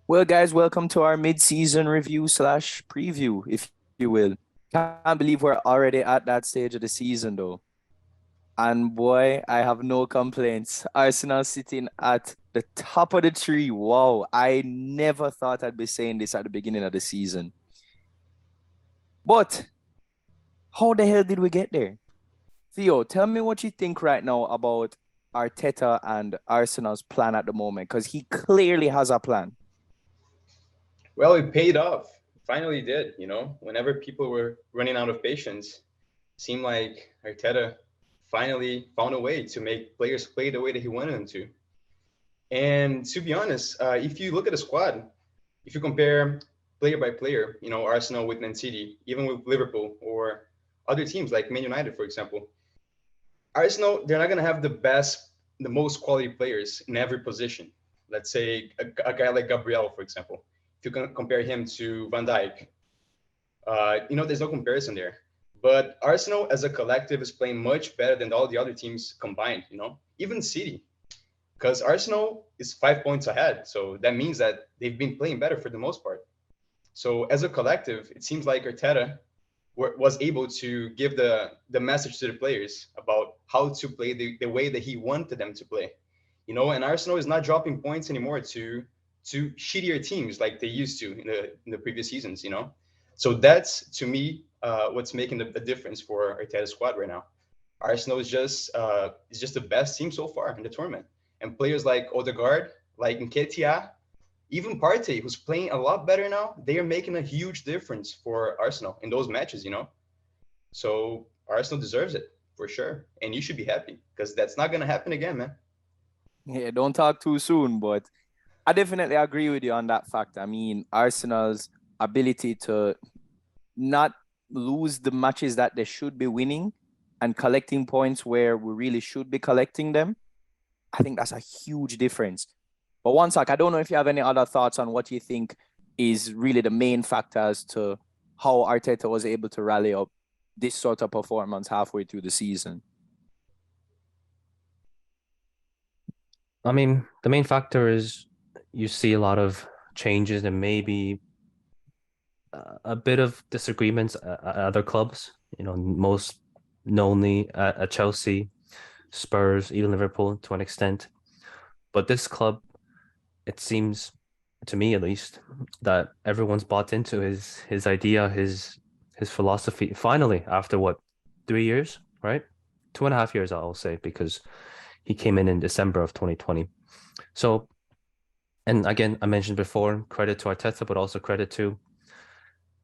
Well, guys, welcome to our mid-season review slash preview, if you will. Can't believe we're already at that stage of the season, though. And boy, I have no complaints. Arsenal sitting at the top of the tree. Wow, I never thought I'd be saying this at the beginning of the season. But how the hell did we get there? Theo, tell me what you think right now about Arteta and Arsenal's plan at the moment, because he clearly has a plan. Well, it paid off. Finally did, Whenever people were running out of patience, seemed like Arteta finally found a way to make players play the way that he wanted them to. And to be honest, if you look at the squad, if you compare player by player, Arsenal with Man City, even with Liverpool or other teams like Man United, for example, Arsenal, they're not going to have the most quality players in every position. Let's say a guy like Gabriel, for example. If you can compare him to Van Dijk, there's no comparison there. But Arsenal as a collective is playing much better than all the other teams combined, even City, because Arsenal is 5 points ahead. So that means that they've been playing better for the most part. So as a collective, it seems like Arteta was able to give the message to the players about how to play the way that he wanted them to play. And Arsenal is not dropping points anymore to shittier teams like they used to in the previous seasons. So that's to me what's making the difference for Arteta's squad right now. Arsenal is just the best team so far in the tournament, and players like Odegaard, like Nketiah, even Partey, who's playing a lot better now, they are making a huge difference for Arsenal in those matches. So Arsenal deserves it for sure, and you should be happy because that's not gonna happen again, man. Yeah, don't talk too soon, but I definitely agree with you on that fact. I mean, Arsenal's ability to not lose the matches that they should be winning and collecting points where we really should be collecting them, I think that's a huge difference. But one sec, I don't know if you have any other thoughts on what you think is really the main factors to how Arteta was able to rally up this sort of performance halfway through the season. I mean, the main factor is you see a lot of changes and maybe a bit of disagreements at other clubs, most knownly at Chelsea, Spurs, even Liverpool to an extent. But this club, it seems to me at least, that everyone's bought into his idea, his philosophy. Finally, after what, 3 years, right? 2.5 years, I'll say, because he came in December of 2020. So, and again, I mentioned before, credit to Arteta, but also credit to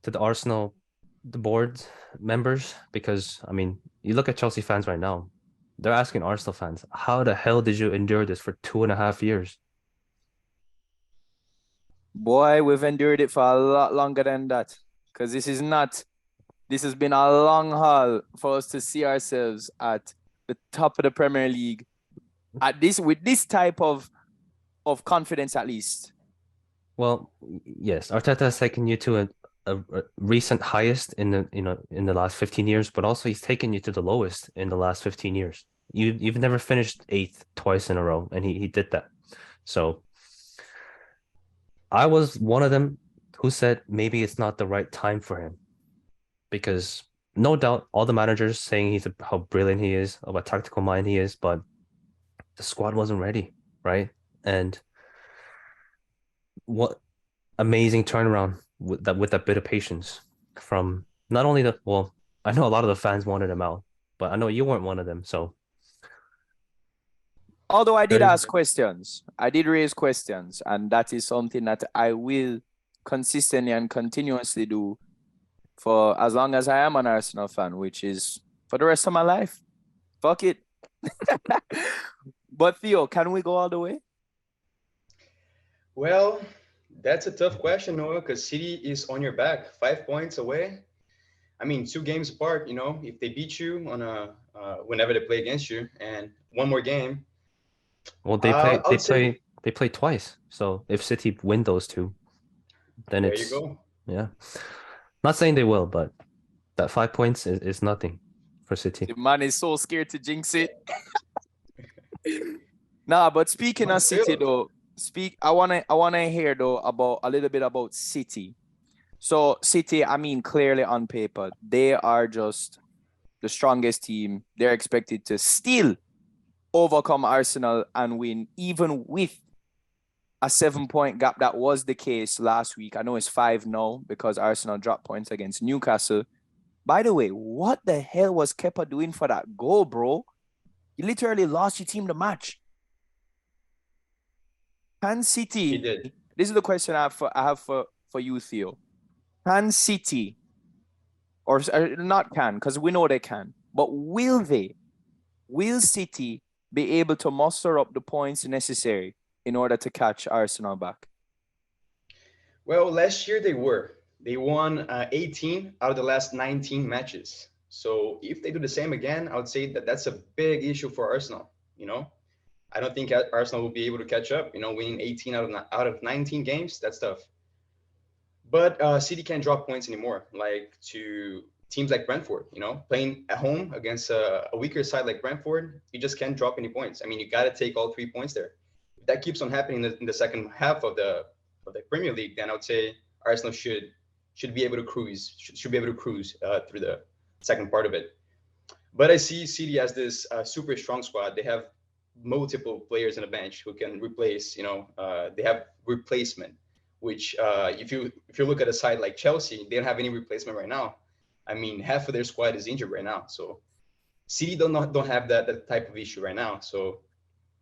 the Arsenal, the board members, because I mean, you look at Chelsea fans right now, they're asking Arsenal fans, how the hell did you endure this for 2.5 years? Boy, we've endured it for a lot longer than that. Because this has been a long haul for us to see ourselves at the top of the Premier League with this type of confidence at least. Well, yes, Arteta has taken you to a recent highest in the last 15 years, but also he's taken you to the lowest in the last 15 years. You've never finished eighth twice in a row, and he did that. So I was one of them who said maybe it's not the right time for him because no doubt all the managers saying how brilliant he is, of a tactical mind he is, but the squad wasn't ready, right? And what amazing turnaround with that bit of patience from not only I know a lot of the fans wanted him out, but I know you weren't one of them. So Although I did very ask questions, I did raise questions, and that is something that I will consistently and continuously do for as long as I am an Arsenal fan, which is for the rest of my life. Fuck it. But Theo, can we go all the way? Well, that's a tough question, Noah, because City is on your back, 5 points away. I mean, 2 games apart. If they beat you on a whenever they play against you, and one more game, well. They I play they would say play they play twice. So if City win those two, then there you it's go. yeah. Not saying they will, but that 5 points is nothing for City. The man is so scared to jinx it. Nah, but speaking But of City still, though, I wanna hear though about a little bit about City. So City, I mean, clearly on paper, they are just the strongest team. They're expected to still overcome Arsenal and win, even with a 7 point gap. That was the case last week. I know it's 5 now because Arsenal dropped points against Newcastle. By the way, what the hell was Kepa doing for that goal, bro? You literally lost your team the match. Can He City, did. this is the question I have for you, Theo. Can City, or not can, because we know they can, but will City be able to muster up the points necessary in order to catch Arsenal back? Well, last year they were. They won 18 out of the last 19 matches. So if they do the same again, I would say that that's a big issue for Arsenal. You know, I don't think Arsenal will be able to catch up. You know, winning 18 out of 19 games, that's tough. But City can't drop points anymore, like to teams like Brentford. You know, playing at home against a weaker side like Brentford, you just can't drop any points. I mean, you got to take all 3 points there. If that keeps on happening in the second half of the Premier League, then I would say Arsenal should be able to cruise, should be able to cruise through the second part of it. But I see City as this super strong squad. They have multiple players on the bench who can replace. You know, they have replacement. Which, if you look at a side like Chelsea, they don't have any replacement right now. I mean, half of their squad is injured right now. So City don't have that type of issue right now. So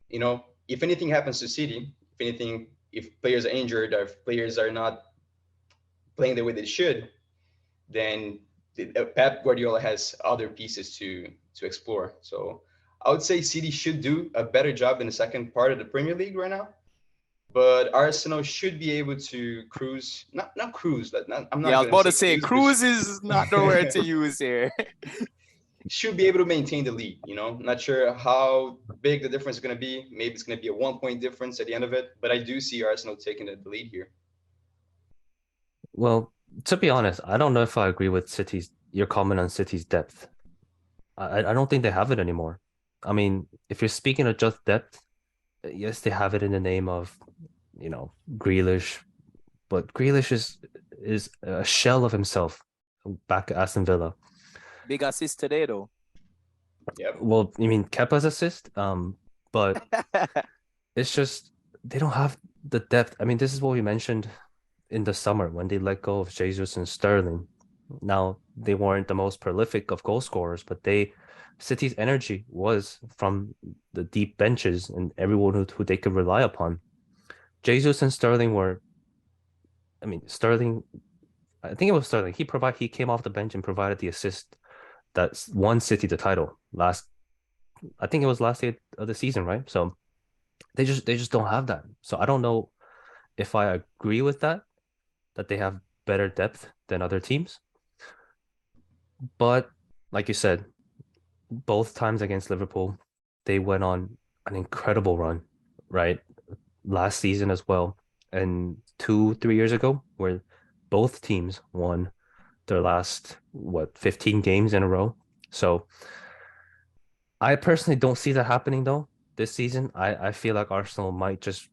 if anything happens to City, if players are injured or if players are not playing the way they should, then Pep Guardiola has other pieces to explore. So I would say City should do a better job in the second part of the Premier League right now. But Arsenal should be able to cruise, not cruise, but I'm Yeah, I not was gonna about to say say cruise, cruise is not the word to but use here. should be able to maintain the lead. Not sure how big the difference is gonna be. Maybe it's gonna be a 1 point difference at the end of it, but I do see Arsenal taking the lead here. Well, to be honest, I don't know if I agree with your comment on City's depth. I don't think they have it anymore. I mean, if you're speaking of just depth, yes, they have it in the name of, Grealish, but Grealish is a shell of himself back at Aston Villa. Big assist today, though. Yep. Well, you mean Kepa's assist? But it's just they don't have the depth. I mean, this is what we mentioned in the summer when they let go of Jesus and Sterling. Now, they weren't the most prolific of goal scorers, but City's energy was from the deep benches and everyone who they could rely upon. Jesus and Sterling Sterling, I think it was Sterling. He came off the bench and provided the assist that won City the title I think it was last day of the season, right? So they just don't have that. So I don't know if I agree with that they have better depth than other teams. But like you said, both times against Liverpool, they went on an incredible run, right? Last season as well, and 3 years ago, where both teams won their last 15 games in a row. So I personally don't see that happening though this season. I feel like Arsenal might just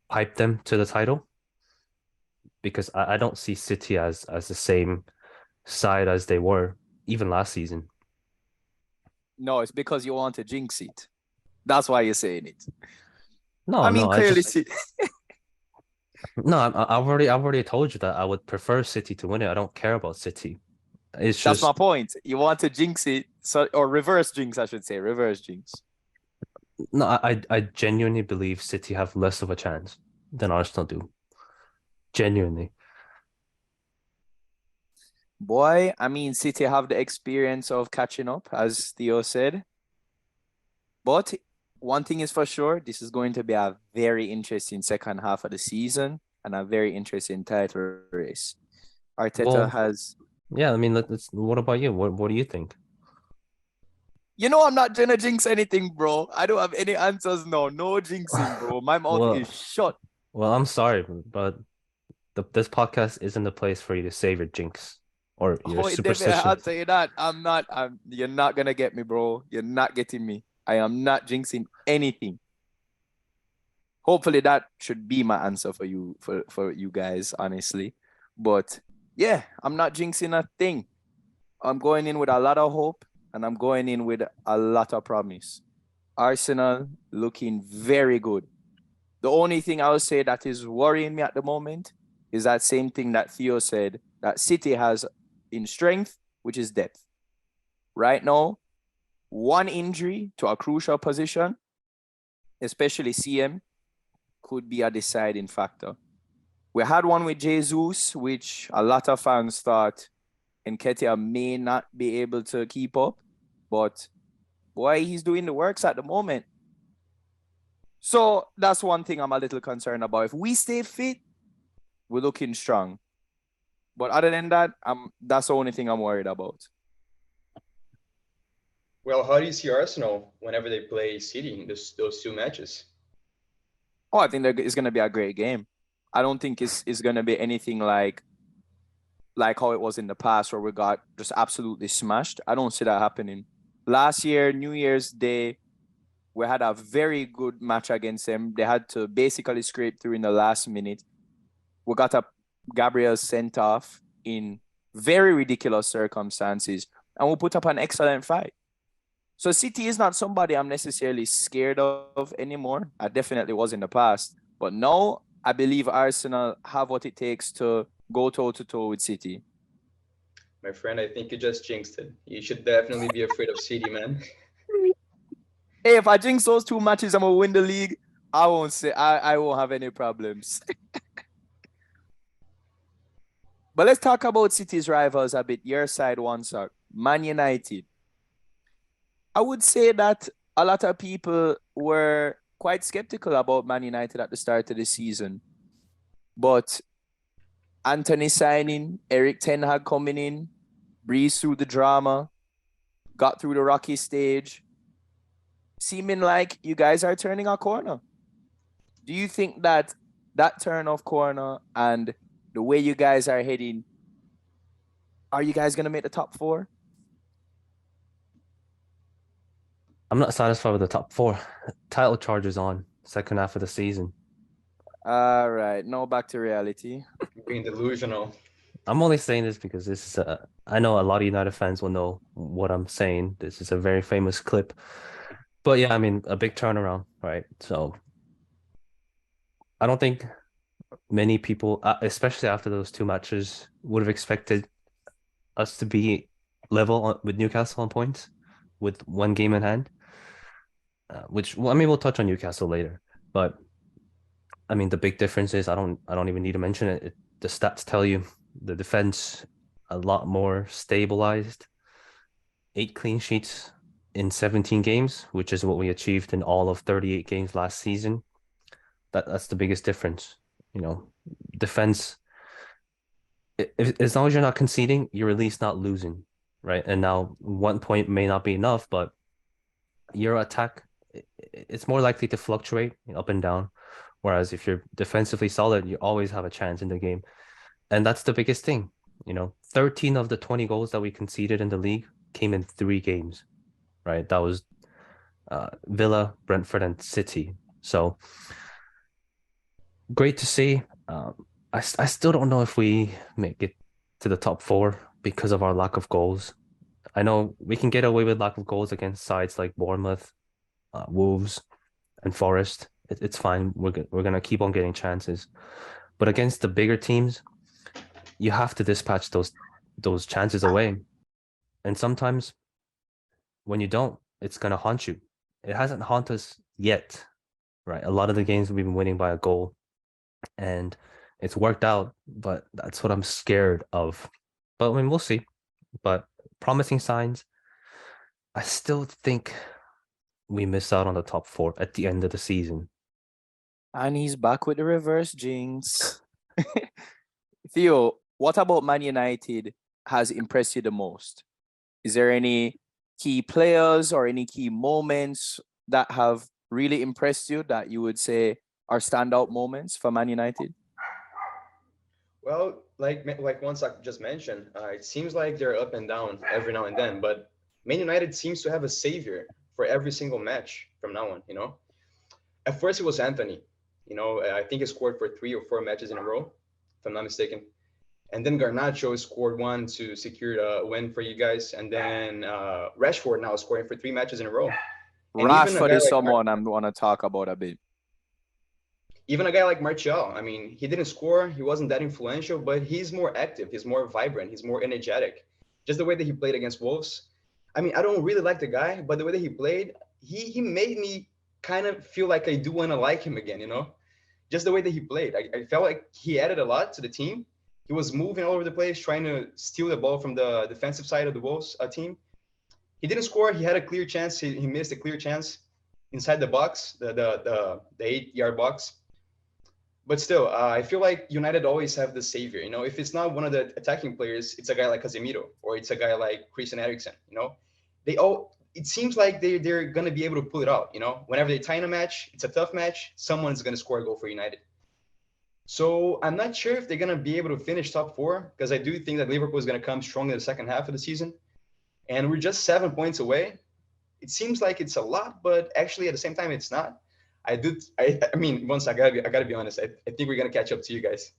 pipe them to the title because I don't see City as the same side as they were even last season. No, it's because you want to jinx it. That's why you're saying it. I No, mean, no, I clearly, just no. I've already told you that I would prefer City to win it. I don't care about City. It's that's my just point. You want to jinx it, so or reverse jinx, I should say, reverse jinx. no. I genuinely believe City have less of a chance than Arsenal do. Genuinely. Boy, I mean, City have the experience of catching up, as Theo said. But one thing is for sure, this is going to be a very interesting second half of the season and a very interesting title race. Arteta Well, has, yeah. I mean, what about you? What do you think? I'm not gonna jinx anything, bro. I don't have any answers now. No jinxing, bro. My mouth Well, is shut. well, I'm sorry, but this podcast isn't the place for you to save your jinx or your Oh, definitely, I'll superstitions. tell you that. You're not gonna get me, bro. You're not getting me. I am not jinxing anything. Hopefully that should be my answer for you guys, honestly. But yeah, I'm not jinxing a thing. I'm going in with a lot of hope and I'm going in with a lot of promise. Arsenal looking very good. The only thing I would say that is worrying me at the moment is that same thing that Theo said that City has in strength, which is depth. Right now, one injury to a crucial position, especially CM, could be a deciding factor. We had one with Jesus, which a lot of fans thought Nketiah may not be able to keep up, but boy, he's doing the works at the moment. So that's one thing I'm a little concerned about. If we stay fit, we're looking strong. But other than that, that's the only thing I'm worried about. Well, how do you see Arsenal whenever they play City in those two matches? Oh, I think that it's gonna be a great game. I don't think it's gonna be anything like how it was in the past where we got just absolutely smashed. I don't see that happening. Last year, New Year's Day, we had a very good match against them. They had to basically scrape through in the last minute. We got a Gabriel sent off in very ridiculous circumstances, and we put up an excellent fight. So City is not somebody I'm necessarily scared of anymore. I definitely was in the past, but now I believe Arsenal have what it takes to go toe to toe with City. My friend, I think you just jinxed it. You should definitely be afraid of City, man. Hey, if I jinx those two matches, I'm gonna win the league. I won't have any problems. But let's talk about City's rivals a bit. Your side one, sir. Man United. I would say that a lot of people were quite skeptical about Man United at the start of the season. But Anthony signing, Eric Ten Hag coming in, breezed through the drama, got through the rocky stage, seeming like you guys are turning a corner. Do you think that that turn of corner and the way you guys are heading, are you guys going to make the top four? I'm not satisfied with the top four. Title charge is on second half of the season. All right. Now back to reality. Being delusional. I'm only saying this because this is I know a lot of United fans will know what I'm saying. This is a very famous clip. But yeah, I mean, a big turnaround, right? So I don't think many people, especially after those two matches, would have expected us to be level with Newcastle on points with one game in hand. Which, well, I mean, we'll touch on Newcastle later, but I mean, the big difference is I don't even need to mention it. The stats tell you the defense a lot more stabilized. 8 clean sheets in 17 games, which is what we achieved in all of 38 games last season. That's the biggest difference. You know, defense. As long as you're not conceding, you're at least not losing, right? And now 1 point may not be enough, but your attack, it's more likely to fluctuate up and down. Whereas if you're defensively solid, you always have a chance in the game. And that's the biggest thing. 13 of the 20 goals that we conceded in the league came in 3 games, right? That was Villa, Brentford, and City. So great to see. I still don't know if we make it to the top four because of our lack of goals. I know we can get away with lack of goals against sides like Bournemouth, Wolves, and Forest. It's fine. We're gonna keep on getting chances, but against the bigger teams, you have to dispatch those chances away. And sometimes when you don't, it's gonna haunt you. It hasn't haunted us yet, right? A lot of the games we've been winning by a goal, and it's worked out, but that's what I'm scared of. But I mean, we'll see. But promising signs. I still think we miss out on the top four at the end of the season. And he's back with the reverse jinx. Theo, what about Man United has impressed you the most? Is there any key players or any key moments that have really impressed you that you would say are standout moments for Man United? Well, like once I just mentioned, it seems like they're up and down every now and then, but Man United seems to have a savior for every single match from now on. At first it was Anthony. You know, I think he scored for 3 or 4 matches in a row, if I'm not mistaken. And then Garnacho scored one to secure a win for you guys. And then Rashford now scoring for 3 matches in a row. And even a Rashford guy is like someone I'm going to talk about a bit. Martial, I mean, he didn't score, he wasn't that influential, but he's more active, he's more vibrant, he's more energetic. Just the way that he played against Wolves. I mean, I don't really like the guy, but the way that he played, he made me kind of feel like I do want to like him again, you know? Just the way that he played. I felt like he added a lot to the team. He was moving all over the place, trying to steal the ball from the defensive side of the Wolves team. He didn't score. He had a clear chance. He missed a clear chance inside the box, the 8-yard box. But still, I feel like United always have the savior. You know, if it's not one of the attacking players, it's a guy like Casemiro or it's a guy like Christian Eriksen. You know, they all. It seems like they're gonna be able to pull it out. You know, whenever they tie in a match, it's a tough match. Someone's gonna score a goal for United. So I'm not sure if they're gonna be able to finish top four because I do think that Liverpool is gonna come strong in the second half of the season, and we're just 7 points away. It seems like it's a lot, but actually at the same time it's not. I mean, once I gotta be honest. I think we're gonna catch up to you guys.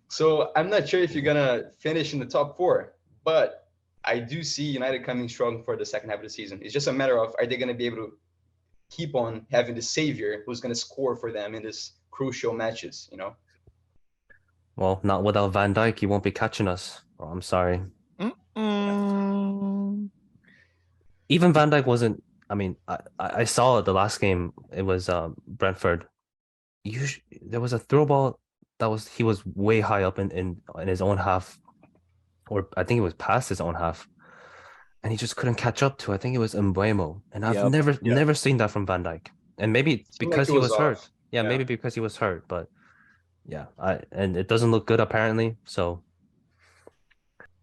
So I'm not sure if you're gonna finish in the top four, but I do see United coming strong for the second half of the season. It's just a matter of are they gonna be able to keep on having the savior who's gonna score for them in this crucial matches, you know? Well, not without Van Dijk, he won't be catching us. Oh, I'm sorry. Even Van Dijk wasn't. I mean, I saw the last game. It was Brentford. There was a throw ball that he was way high up in his own half, or I think it was past his own half, and he just couldn't catch up to. I think it was Mbuemo, and I've Yep. never seen that from Van Dijk. And maybe Seemed like because he he was was hurt. off. Yeah, Yeah. maybe because he was hurt. But yeah, and it doesn't look good apparently. So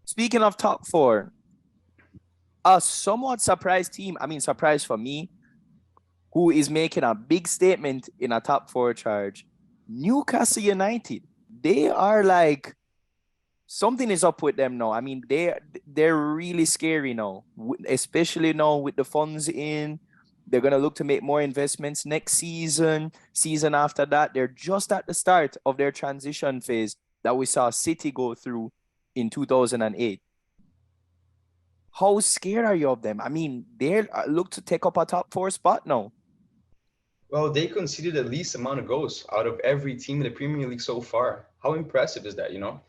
Speaking of top four, a somewhat surprised team. I mean, surprise for me, who is making a big statement in a top four charge. Newcastle United. They are like something is up with them now. I mean, they're really scary now, especially now with the funds in. They're gonna look to make more investments next season. Season after that, they're just at the start of their transition phase that we saw City go through in 2008. How scared are you of them? I mean, they look to take up a top four spot now. Well, they conceded the least amount of goals out of every team in the Premier League so far. How impressive is that, you know?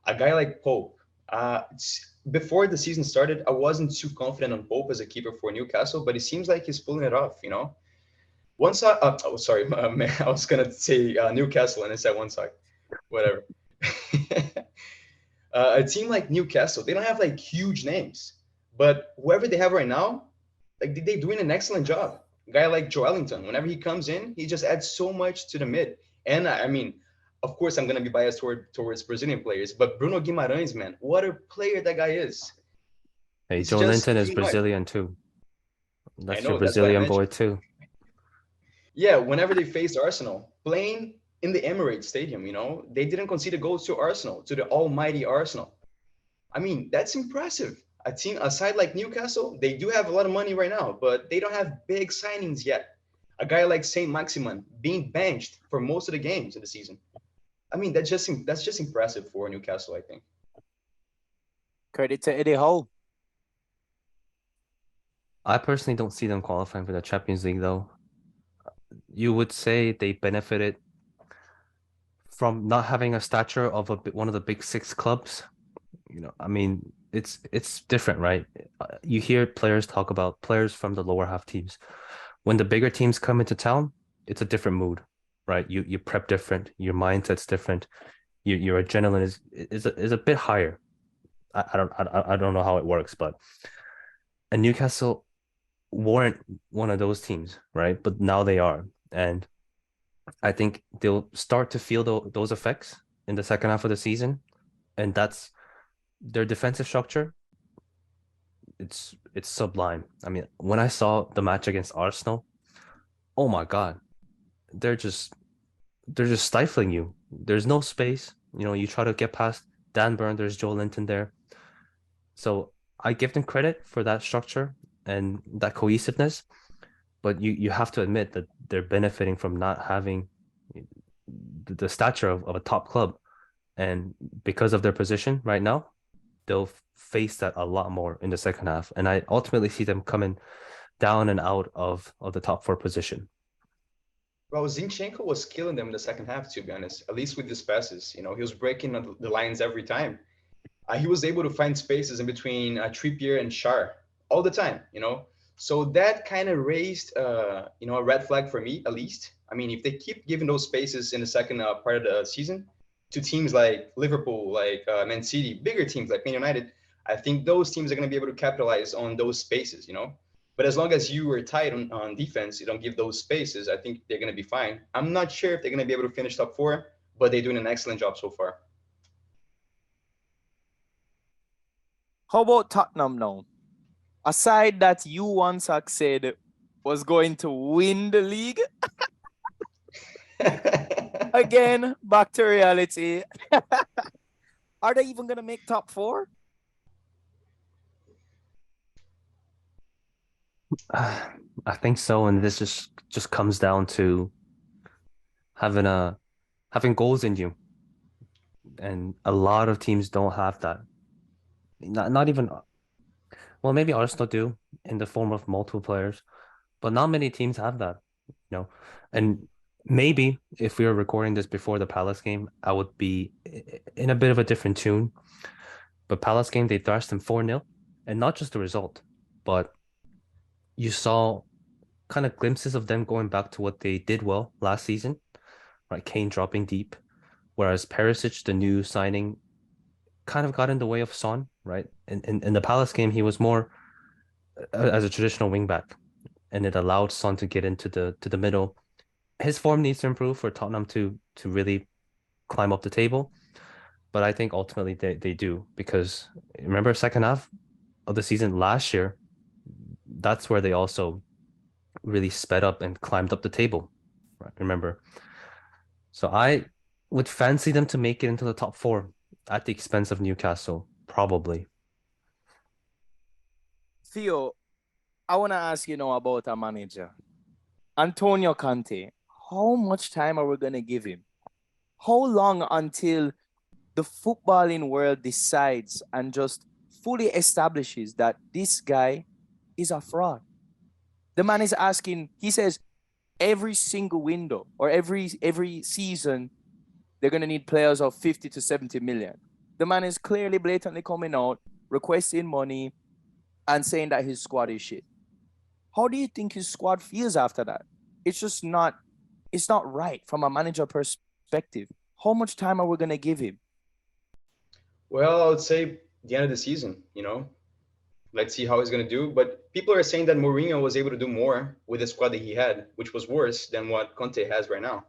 A guy like Pope. Before the season started, I wasn't too confident on Pope as a keeper for Newcastle, but it seems like he's pulling it off, you know? Once I, oh, sorry, I was going to say Newcastle and I said one side. Whatever. A team like Newcastle, they don't have like huge names, but whoever they have right now, like they're doing an excellent job. A guy like Joe Ellington, whenever he comes in, he just adds so much to the mid. And I mean, of course, I'm gonna be biased towards Brazilian players, but Bruno Guimarães, man, what a player that guy is! hey, It's Joe just Linton is too much. Brazilian too. I That's your know that's what I Brazilian boy mentioned. too. Yeah, whenever they faced Arsenal, playing in the Emirates Stadium, you know, they didn't concede a goal to Arsenal, to the almighty Arsenal. I mean, that's impressive. A team, a side like Newcastle, they do have a lot of money right now, but they don't have big signings yet. A guy like Saint Maximin being benched for most of the games of the season. I mean, that's just impressive for Newcastle, I think. Credit to Eddie Howe. I personally don't see them qualifying for the Champions League though. You would say they benefited from not having a stature of one of the big six clubs. You know, I mean, it's different, right? You hear players talk about players from the lower half teams. When the bigger teams come into town, it's a different mood, right? You prep different, your mindset's different, your adrenaline is a bit higher. I don't know how it works, but and Newcastle weren't one of those teams, right? But now they are, and I think they'll start to feel those effects in the second half of the season, and that's their defensive structure. It's sublime. I mean, when I saw the match against Arsenal, oh my God, they're just they're just stifling you. There's no space. You know, you try to get past Dan Burn, there's Joe Linton there. So I give them credit for that structure and that cohesiveness, but you have to admit that they're benefiting from not having the stature of a top club. And because of their position right now, they'll face that a lot more in the second half. And I ultimately see them coming down and out of the top four position. Well, Zinchenko was killing them in the second half, to be honest, at least with his passes. He was breaking the lines every time. He was able to find spaces in between Trippier and Schär all the time. So that kind of raised, a red flag for me, at least. I mean, if they keep giving those spaces in the second part of the season to teams like Liverpool, like Man City, bigger teams like Man United, I think those teams are going to be able to capitalize on those spaces. But as long as you are tight on defense, you don't give those spaces, I think they're going to be fine. I'm not sure if they're going to be able to finish top four, but they're doing an excellent job so far. How about Tottenham now? A side that you once said was going to win the league. Again, back to reality. Are they even going to make top four? I think so, and this just comes down to having goals in you, and a lot of teams don't have that. Not even, well, maybe Arsenal do in the form of multiple players, but not many teams have that, you know. And maybe if we were recording this before the Palace game, I would be in a bit of a different tune. But Palace game, they thrashed them 4-0, and not just the result, but you saw kind of glimpses of them going back to what they did well last season, right? Kane dropping deep, whereas Perisic, the new signing, kind of got in the way of Son, right? In the Palace game, he was more as a traditional wingback, and it allowed Son to get into the middle. His form needs to improve for Tottenham to really climb up the table, but I think ultimately they do, because remember second half of the season last year, that's where they also really sped up and climbed up the table, right? Remember, so I would fancy them to make it into the top four at the expense of Newcastle, probably. Theo, I want to ask you now about a manager. Antonio Conte. How much time are we going to give him? How long until the footballing world decides and just fully establishes that this guy is a fraud? The man is asking, he says, every single window or every season, they're going to need players of 50 to 70 million. The man is clearly blatantly coming out, requesting money and saying that his squad is shit. How do you think his squad feels after that? It's not right from a manager perspective. How much time are we going to give him? Well, I would say the end of the season. Let's see how he's going to do. But people are saying that Mourinho was able to do more with the squad that he had, which was worse than what Conte has right now.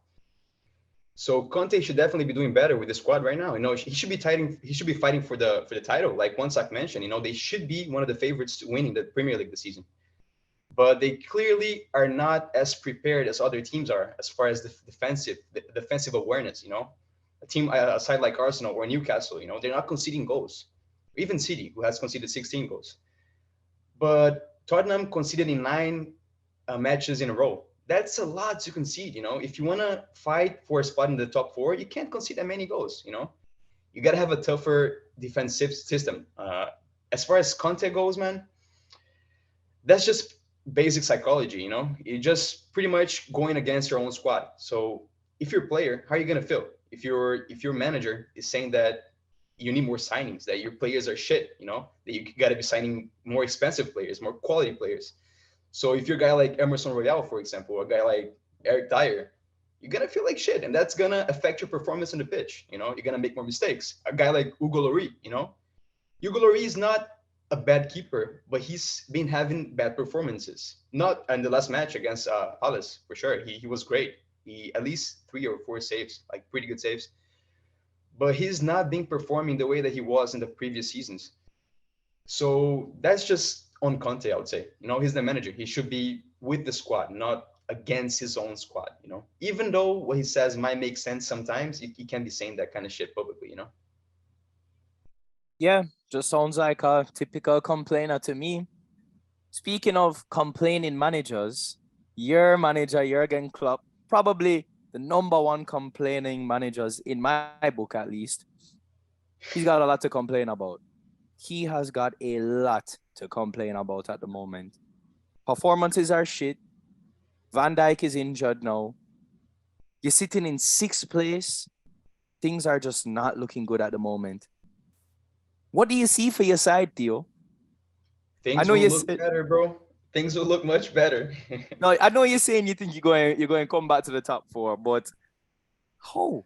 So Conte should definitely be doing better with the squad right now. He should be fighting. He should be fighting for the title, like Wansak mentioned. They should be one of the favorites to winning the Premier League this season. But they clearly are not as prepared as other teams are as far as the defensive awareness. A team, a side like Arsenal or Newcastle, they're not conceding goals. Even City, who has conceded 16 goals. But Tottenham conceded in 9 matches in a row. That's a lot to concede. If you want to fight for a spot in the top four, you can't concede that many goals. You got to have a tougher defensive system. As far as Conte goes, man, that's just basic psychology. You're just pretty much going against your own squad. So if you're a player, how are you gonna feel if your manager is saying that you need more signings, that your players are shit, that you got to be signing more expensive players, more quality players. So if you're a guy like Emerson Royale, for example, or a guy like Eric Dyer, you're gonna feel like shit, and that's gonna affect your performance on the pitch. You're gonna make more mistakes. A guy like Hugo Lloris, Hugo Lloris is not a bad keeper, but he's been having bad performances. Not in the last match against Palace, for sure. He was great. He at least 3 or 4 saves, like pretty good saves. But he's not been performing the way that he was in the previous seasons. So that's just on Conte, I would say. He's the manager. He should be with the squad, not against his own squad. Even though what he says might make sense sometimes, he can't be saying that kind of shit publicly. Yeah, just sounds like a typical complainer to me. Speaking of complaining managers, your manager, Jurgen Klopp, probably the number one complaining managers in my book, at least. He's got a lot to complain about. He has got a lot to complain about at the moment. Performances are shit. Van Dijk is injured now. You're sitting in sixth place. Things are just not looking good at the moment. What do you see for your side, Theo? I Things know will you look said better, bro. Things will look much better. no. I know you're saying you think you're going to come back to the top four, but how?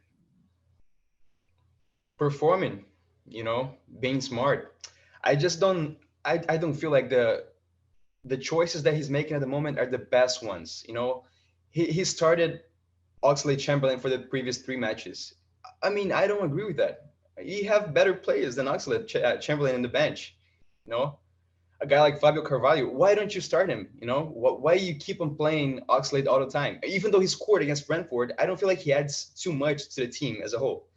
Performing, being smart. I just don't. I don't feel like the choices that he's making at the moment are the best ones. He started Oxlade-Chamberlain for the previous three matches. I mean, I don't agree with that. You have better players than Oxlade-Chamberlain in the bench. You know, a guy like Fabio Carvalho, why don't you start him? Why you keep on playing Oxlade all the time? Even though he scored against Brentford, I don't feel like he adds too much to the team as a whole.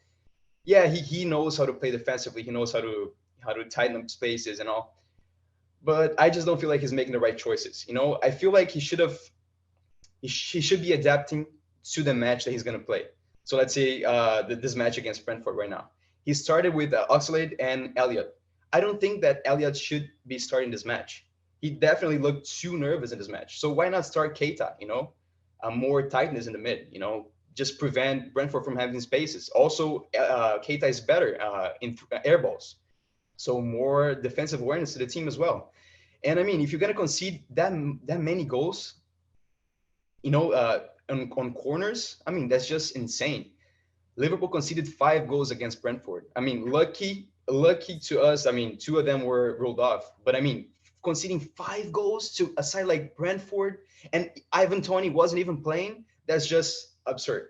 Yeah, he knows how to play defensively. He knows how to tighten up spaces and all. But I just don't feel like he's making the right choices. I feel like he should be adapting to the match that he's going to play. So let's say this match against Brentford right now. He started with Oxlade and Elliott. I don't think that Elliott should be starting this match. He definitely looked too nervous in this match. So why not start Keita? More tightness in the mid. Just prevent Brentford from having spaces. Also, Keita is better in air balls, so more defensive awareness to the team as well. And I mean, if you're gonna concede that many goals, on corners, I mean, that's just insane. Liverpool conceded 5 goals against Brentford. I mean, lucky to us. I mean, 2 of them were rolled off. But I mean, conceding 5 goals to a side like Brentford, and Ivan Toney wasn't even playing. That's just absurd.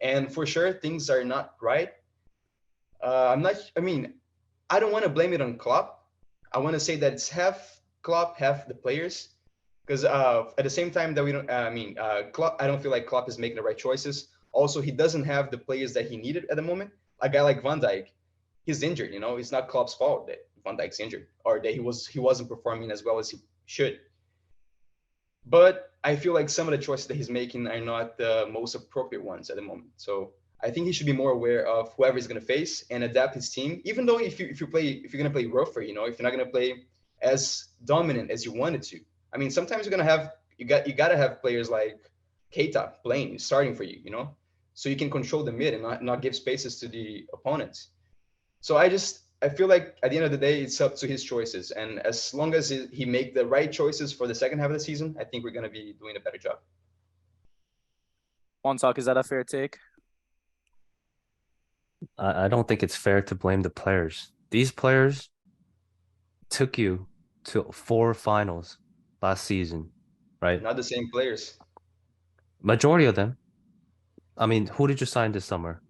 And for sure, things are not right. I'm not. I mean, I don't want to blame it on Klopp. I want to say that it's half Klopp, half the players. Because at the same time that we don't, Klopp, I don't feel like Klopp is making the right choices. Also, he doesn't have the players that he needed at the moment. A guy like Van Dijk, he's injured. It's not Klopp's fault that Van Dijk's injured or that he wasn't performing as well as he should. But I feel like some of the choices that he's making are not the most appropriate ones at the moment. So I think he should be more aware of whoever he's going to face and adapt his team. Even though if you're going to play rougher, if you're not going to play as dominant as you wanted to. I mean, sometimes you're going to have you got to have players like Keita playing, starting for you, so you can control the mid and not give spaces to the opponents. So I feel like at the end of the day, it's up to his choices. And as long as he make the right choices for the second half of the season, I think we're going to be doing a better job. One talk, is that a fair take? I don't think it's fair to blame the players. These players took you to 4 finals last season, right? Not the same players. Majority of them. I mean, who did you sign this summer?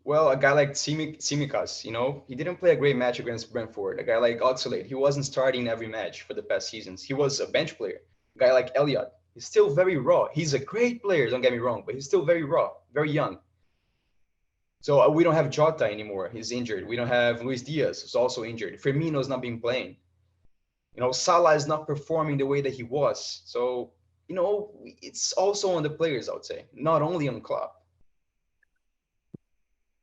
Well, a guy like Tsimikas, he didn't play a great match against Brentford. A guy like Oxlade, he wasn't starting every match for the past seasons. He was a bench player. A guy like Elliott, he's still very raw. He's a great player, don't get me wrong, but he's still very raw, very young. So we don't have Jota anymore. He's injured. We don't have Luis Diaz, who's also injured. Firmino's not been playing. Salah is not performing the way that he was. So, it's also on the players, I would say, not only on Klopp.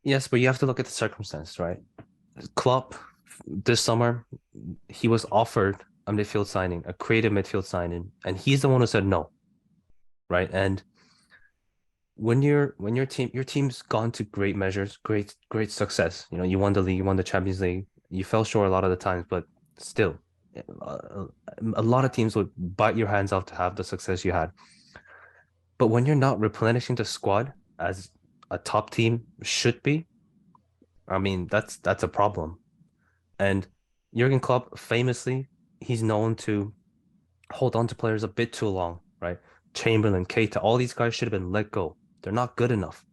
Yes, but you have to look at the circumstance, right? Klopp this summer, he was offered a midfield signing, a creative midfield signing, and he's the one who said no, right? And when your team's gone to great measures, great success. You won the league, you won the Champions League. You fell short a lot of the times, but still, a lot of teams would bite your hands off to have the success you had. But when you're not replenishing the squad as a top team should be, I mean, that's a problem. And Jurgen Klopp, famously, he's known to hold on to players a bit too long, right? Chamberlain, Keita, all these guys should have been let go. They're not good enough.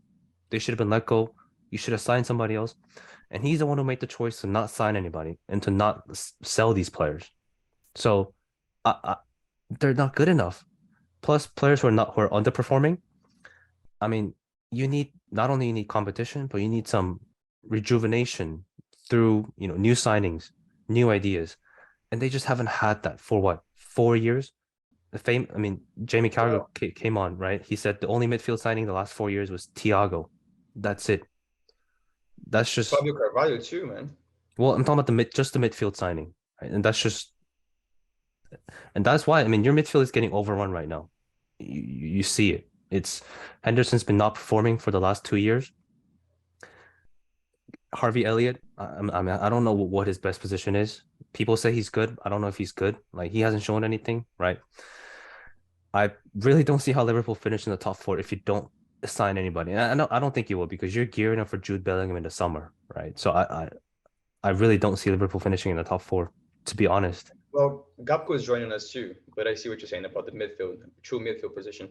They should have been let go. You should have signed somebody else. And he's the one who made the choice to not sign anybody and to not sell these players. So they're not good enough. Plus, players who are underperforming. I mean, not only you need competition, but you need some rejuvenation through new signings, new ideas, and they just haven't had that for what 4 years. Jamie Carragher Wow. came on, right? He said the only midfield signing the last 4 years was Thiago. That's it. That's just Fabio Carvalho too, man. well, I'm talking about just the midfield signing, right? And that's why your midfield is getting overrun right now. You see it. It's Henderson's been not performing for the last 2 years. Harvey Elliott, I don't know what his best position is. People say he's good. I don't know if he's good. Like he hasn't shown anything, right? I really don't see how Liverpool finish in the top four if you don't sign anybody. And I don't think you will because you're gearing up for Jude Bellingham in the summer, right? So I really don't see Liverpool finishing in the top four, to be honest. Well, Gapco is joining us too, but I see what you're saying about the midfield, true midfield position.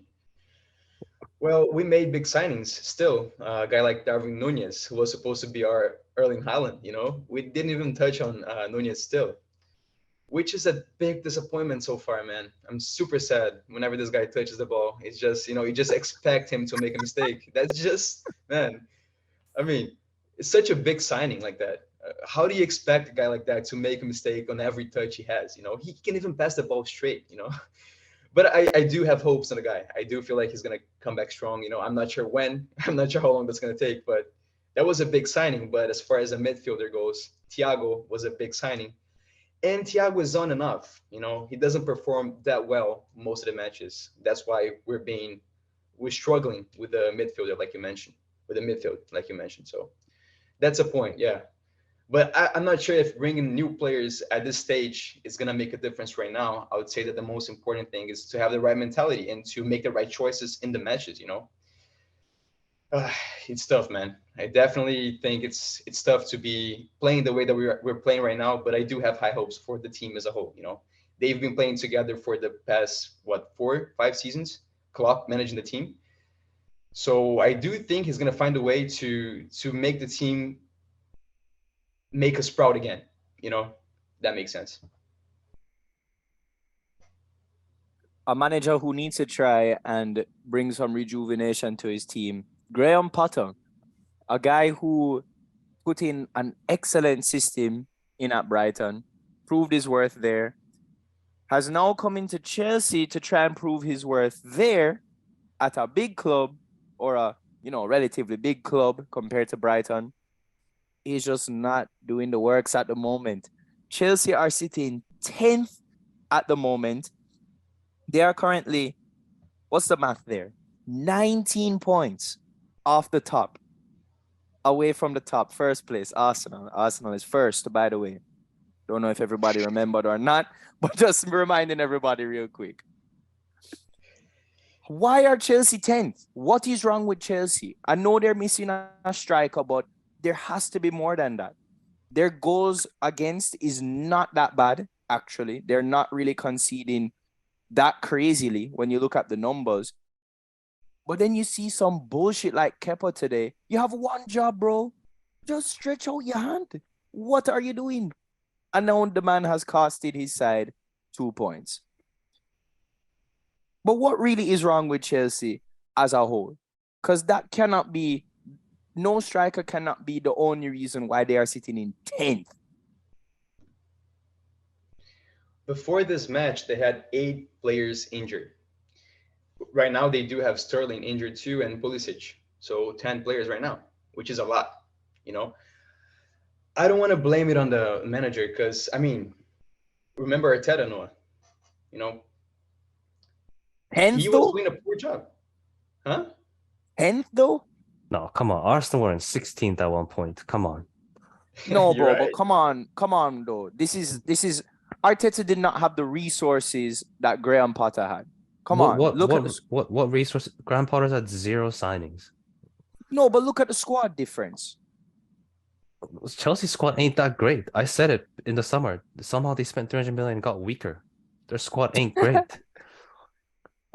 Well, we made big signings still. A guy like Darwin Nunez, who was supposed to be our Erling Haaland, we didn't even touch on Nunez still, which is a big disappointment so far, man. I'm super sad whenever this guy touches the ball. It's just, you just expect him to make a mistake. That's just, man, I mean, it's such a big signing like that. How do you expect a guy like that to make a mistake on every touch he has? He can even pass the ball straight. But I do have hopes on the guy. I do feel like he's gonna come back strong. I'm not sure when. I'm not sure how long that's gonna take, but that was a big signing. But as far as a midfielder goes, Thiago was a big signing, and Thiago is on and off. He doesn't perform that well most of the matches. That's why we're struggling with the midfielder, like you mentioned, with the midfield, like you mentioned. So that's a point, yeah. But I'm not sure if bringing new players at this stage is going to make a difference right now. I would say that the most important thing is to have the right mentality and to make the right choices in the matches. Uh, it's tough, man. I definitely think it's tough to be playing the way that we're playing right now, but I do have high hopes for the team as a whole. They've been playing together for the past, 4, 5 seasons, Klopp managing the team. So I do think he's going to find a way to make the team make a sprout again. You know, that makes sense. A manager who needs to try and bring some rejuvenation to his team. Graham Potter, a guy who put in an excellent system in at Brighton, proved his worth there, has now come into Chelsea to try and prove his worth there at a big club or a relatively big club compared to Brighton. He's just not doing the works at the moment. Chelsea are sitting 10th at the moment. They are currently, what's the math there? 19 points off the top, away from the top. First place, Arsenal. Arsenal is first, by the way. Don't know if everybody remembered or not, but just reminding everybody real quick. Why are Chelsea 10th? What is wrong with Chelsea? I know they're missing a striker, but there has to be more than that. Their goals against is not that bad, actually. They're not really conceding that crazily when you look at the numbers. But then you see some bullshit like Kepa today. You have one job, bro. Just stretch out your hand. What are you doing? And now the man has costed his side 2 points. But what really is wrong with Chelsea as a whole? Because no striker cannot be the only reason why they are sitting in 10th. Before this match, they had 8 players injured. Right now, they do have Sterling injured too and Pulisic. So 10 players right now, which is a lot. You know, I don't want to blame it on the manager because, remember Arteta, Noah? You know, 10th he was though? doing a poor job. Huh? 10th though? No, come on. Arsenal were in 16th at one point. Come on. No, You're bro, but right. come on though. This is Arteta did not have the resources that Graham Potter had. Come What on, what look at what the what resource? Graham Potter's had 0 signings. no, but look at the squad difference. Chelsea squad ain't that great. I said it in the summer. Somehow they spent 300 million and got weaker. Their squad ain't great.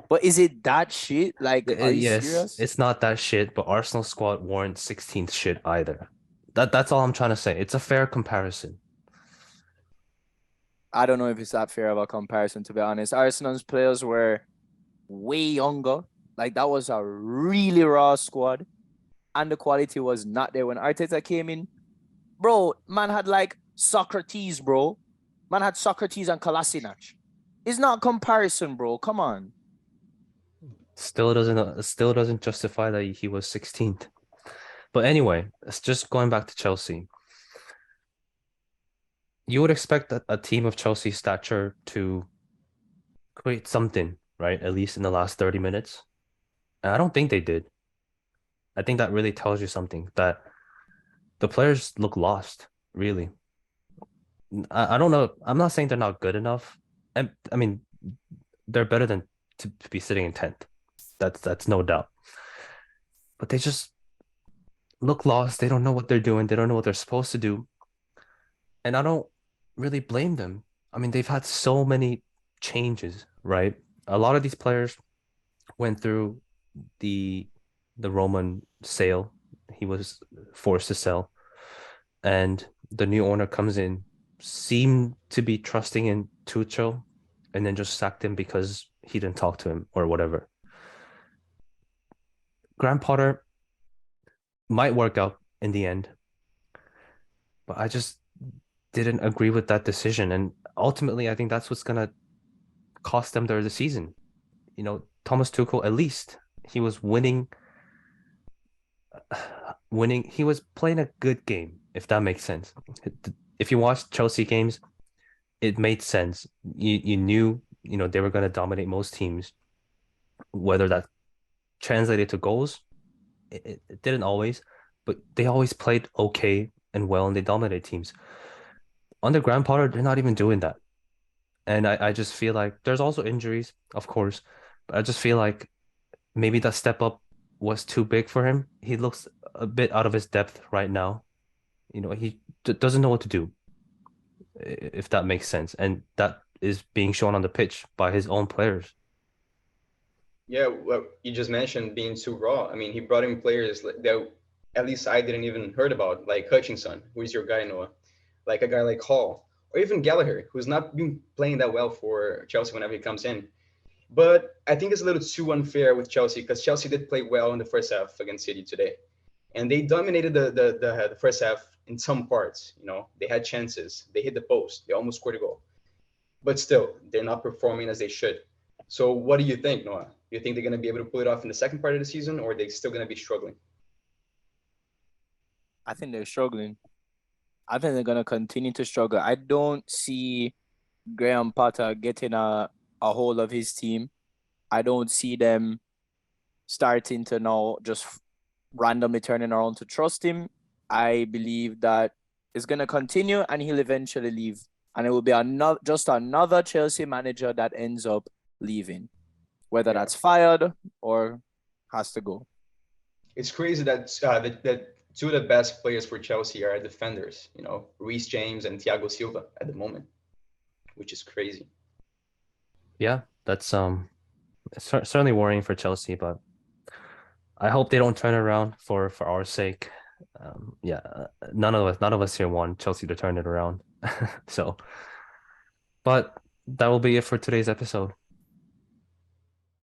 But is it that shit? Like, are you Yes, serious? it's not that shit, but Arsenal squad weren't 16th shit either. That's all I'm trying to say. It's a fair comparison. I don't know if it's that fair of a comparison, to be honest. Arsenal's players were way younger. Like, that was a really raw squad, and the quality was not there when Arteta came in. Bro, man had like Socrates, bro. Man had Socrates and Kolasinac. It's not comparison, bro. Come on. Still doesn't justify that he was 16th. But anyway, it's just going back to Chelsea. You would expect a team of Chelsea stature to create something, right? At least in the last 30 minutes. And I don't think they did. I think that really tells you something that the players look lost, really. I don't know. I'm not saying they're not good enough. And I mean, they're better than to be sitting in 10th. That's no doubt. But they just look lost. They don't know what they're doing. They don't know what they're supposed to do. And I don't really blame them. I mean, they've had so many changes, right? A lot of these players went through the the Roman sale. He was forced to sell, and the new owner comes in, seemed to be trusting in Tuchel, and then just sacked him because he didn't talk to him or whatever. Graham Potter might work out in the end, but I just didn't agree with that decision. And ultimately, I think that's what's gonna cost them the season. Thomas Tuchel, at least he was winning. He was playing a good game, if that makes sense. If you watch Chelsea games, it made sense. You knew, they were going to dominate most teams. Whether that translated to goals, it didn't always, but they always played okay and well, and they dominated teams. Under Graham Potter, they're not even doing that. And I just feel like there's also injuries, of course, but I just feel like maybe that step up was too big for him. He looks a bit out of his depth right now. He doesn't know what to do, if that makes sense. And that is being shown on the pitch by his own players. Yeah, well, you just mentioned being too raw. I mean, he brought in players that at least I didn't even heard about, like Hutchinson, who is your guy, Noah, like a guy like Hall, or even Gallagher, who's not been playing that well for Chelsea whenever he comes in. But I think it's a little too unfair with Chelsea because Chelsea did play well in the first half against City today, and they dominated the first half in some parts. They had chances, they hit the post, they almost scored a goal, but still, they're not performing as they should. So, what do you think, Noah? Do you think they're going to be able to pull it off in the second part of the season, or are they still going to be struggling? I think they're struggling. I think they're gonna continue to struggle. I don't see Graham Potter getting a hold of his team. I don't see them starting to now just randomly turning around to trust him. I believe that it's gonna continue and he'll eventually leave. And it will be another Chelsea manager that ends up leaving, whether Yeah, that's fired or has to go. it's crazy that two of the best players for Chelsea are defenders. Reece James and Thiago Silva at the moment, which is crazy. Yeah, that's certainly worrying for Chelsea, but I hope they don't turn it around for our sake. Yeah, none of us here want Chelsea to turn it around. So, but that will be it for today's episode.